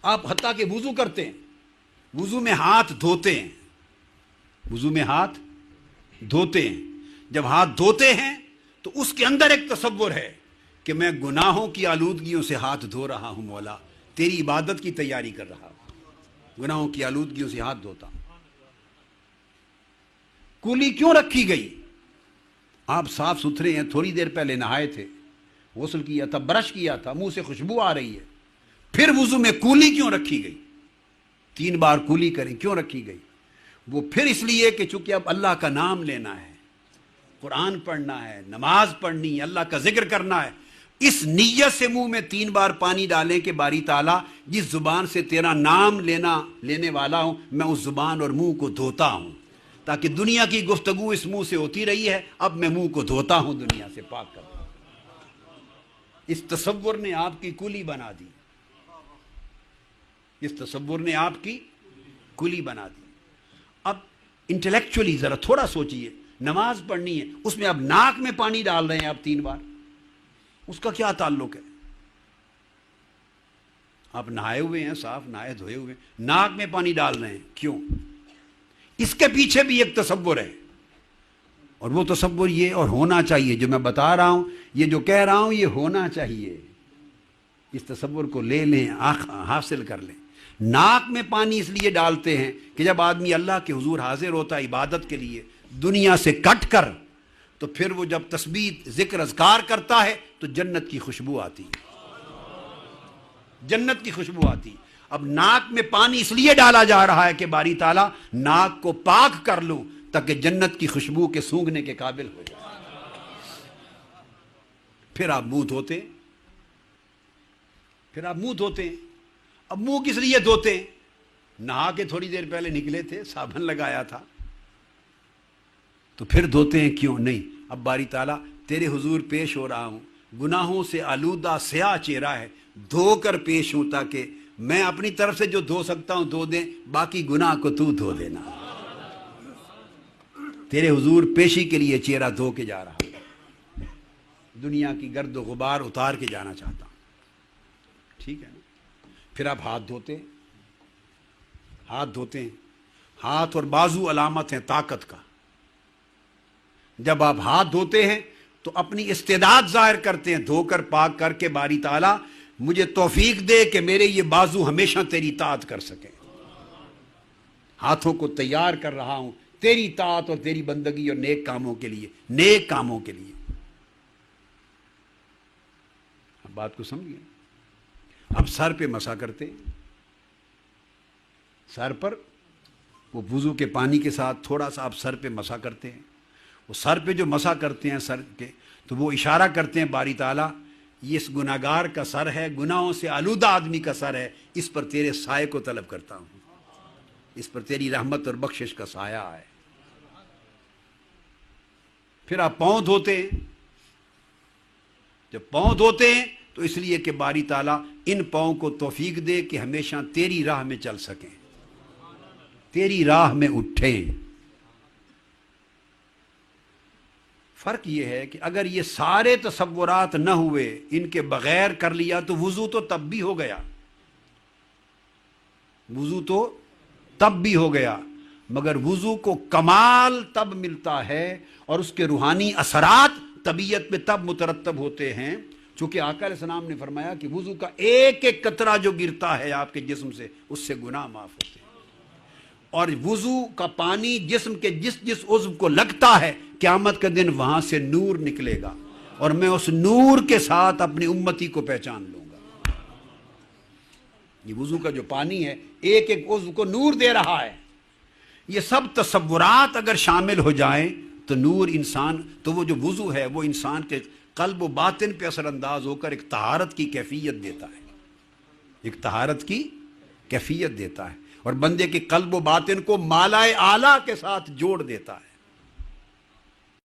آپ حتیٰ کہ وضو کرتے ہیں، وضو میں ہاتھ دھوتے ہیں، وضو میں ہاتھ دھوتے ہیں، جب ہاتھ دھوتے ہیں تو اس کے اندر ایک تصور ہے کہ میں گناہوں کی آلودگیوں سے ہاتھ دھو رہا ہوں، مولا تیری عبادت کی تیاری کر رہا ہوں، گناہوں کی آلودگیوں سے ہاتھ دھوتا ہوں۔ کولی کیوں رکھی گئی؟ آپ صاف ستھرے ہیں، تھوڑی دیر پہلے نہائے تھے، غسل کیا تھا، برش کیا تھا، منہ سے خوشبو آ رہی ہے، پھر وضو میں کولی کیوں رکھی گئی؟ 3 بار کولی کریں، کیوں رکھی گئی؟ وہ پھر اس لیے کہ چونکہ اب اللہ کا نام لینا ہے، قرآن پڑھنا ہے، نماز پڑھنی ہے، اللہ کا ذکر کرنا ہے، اس نیت سے منہ میں 3 بار پانی ڈالیں کہ باری تعالیٰ جس زبان سے تیرا نام لینے والا ہوں میں اس زبان اور منہ کو دھوتا ہوں، تاکہ دنیا کی گفتگو اس منہ سے ہوتی رہی ہے، اب میں منہ کو دھوتا ہوں، دنیا سے پاک کرتا ہوں۔ اس تصور نے آپ کی کلی بنا دی، اس تصور نے آپ کی کلی بنا دی۔ اب انٹلیکچولی ذرا تھوڑا سوچئے، نماز پڑھنی ہے، اس میں اب ناک میں پانی ڈال رہے ہیں آپ 3 بار، اس کا کیا تعلق ہے؟ آپ نہائے ہوئے ہیں، صاف نہائے دھوئے ہوئے ہیں، ناک میں پانی ڈال رہے ہیں، کیوں؟ اس کے پیچھے بھی ایک تصور ہے، اور وہ تصور یہ اور ہونا چاہیے، جو میں بتا رہا ہوں، یہ جو کہہ رہا ہوں یہ ہونا چاہیے، اس تصور کو لے لیں، حاصل کر لیں۔ ناک میں پانی اس لیے ڈالتے ہیں کہ جب آدمی اللہ کے حضور حاضر ہوتا ہے عبادت کے لیے دنیا سے کٹ کر، تو پھر وہ جب تسبیح ذکر اذکار کرتا ہے تو جنت کی خوشبو آتی ہے، جنت کی خوشبو آتی ہے۔ اب ناک میں پانی اس لیے ڈالا جا رہا ہے کہ باری تعالیٰ ناک کو پاک کر لوں تاکہ جنت کی خوشبو کے سونگھنے کے قابل ہو جائے۔ پھر آپ منہ دھوتے، پھر آپ منہ دھوتے ہیں۔ اب منہ کس لیے دھوتے ہیں؟ نہا کے تھوڑی دیر پہلے نکلے تھے، صابن لگایا تھا، تو پھر دھوتے ہیں، کیوں نہیں؟ اب باری تعالیٰ تیرے حضور پیش ہو رہا ہوں، گناہوں سے آلودہ سیاہ چہرہ ہے، دھو کر پیش ہوں تاکہ میں اپنی طرف سے جو دھو سکتا ہوں دھو دیں، باقی گناہ کو تو دھو دینا۔ تیرے حضور پیشی کے لیے چہرہ دھو کے جا رہا ہوں، دنیا کی گرد و غبار اتار کے جانا چاہتا ہوں، ٹھیک ہے نا؟ پھر آپ ہاتھ دھوتے ہیں، ہاتھ دھوتے ہیں، ہاتھ اور بازو علامت ہیں طاقت کا۔ جب آپ ہاتھ دھوتے ہیں تو اپنی استعداد ظاہر کرتے ہیں، دھو کر پاک کر کے باری تعالیٰ مجھے توفیق دے کہ میرے یہ بازو ہمیشہ تیری اطاعت کر سکیں، ہاتھوں کو تیار کر رہا ہوں تیری اطاعت اور تیری بندگی اور نیک کاموں کے لیے، نیک کاموں کے لیے۔ اب بات کو سمجھیے، اب سر پہ مسح کرتے ہیں، سر پر وہ وضو کے پانی کے ساتھ تھوڑا سا آپ سر پہ مسح کرتے ہیں، وہ سر پہ جو مسح کرتے ہیں سر کے، تو وہ اشارہ کرتے ہیں باری تعالیٰ یہ اس گناہگار کا سر ہے، گناہوں سے آلودہ آدمی کا سر ہے، اس پر تیرے سائے کو طلب کرتا ہوں، اس پر تیری رحمت اور بخشش کا سایہ ہے۔ پھر آپ پاؤں دھوتے ہیں، جب پاؤں دھوتے ہیں تو اس لیے کہ باری تعالیٰ ان پاؤں کو توفیق دے کہ ہمیشہ تیری راہ میں چل سکیں، تیری راہ میں اٹھیں۔ فرق یہ ہے کہ اگر یہ سارے تصورات نہ ہوئے، ان کے بغیر کر لیا تو وضو تو تب بھی ہو گیا، وضو تو تب بھی ہو گیا، مگر وضو کو کمال تب ملتا ہے اور اس کے روحانی اثرات طبیعت پہ تب مترتب ہوتے ہیں چونکہ آقا علیہ السلام نے فرمایا کہ وضو کا ایک ایک قطرہ جو گرتا ہے آپ کے جسم سے اس سے گناہ معاف ہوتے ہیں، اور وضو کا پانی جسم کے جس عضو کو لگتا ہے قیامت کا دن وہاں سے نور نکلے گا اور میں اس نور کے ساتھ اپنی امتی کو پہچان لوں گا۔ یہ وضو کا جو پانی ہے ایک ایک عضو کو نور دے رہا ہے۔ یہ سب تصورات اگر شامل ہو جائیں تو نور انسان، تو وہ جو وضو ہے وہ انسان کے قلب و باطن پہ اثر انداز ہو کر ایک طہارت کی کیفیت دیتا ہے، ایک طہارت کی کیفیت دیتا ہے اور بندے کے قلب و باطن کو مالائے اعلیٰ کے ساتھ جوڑ دیتا ہے۔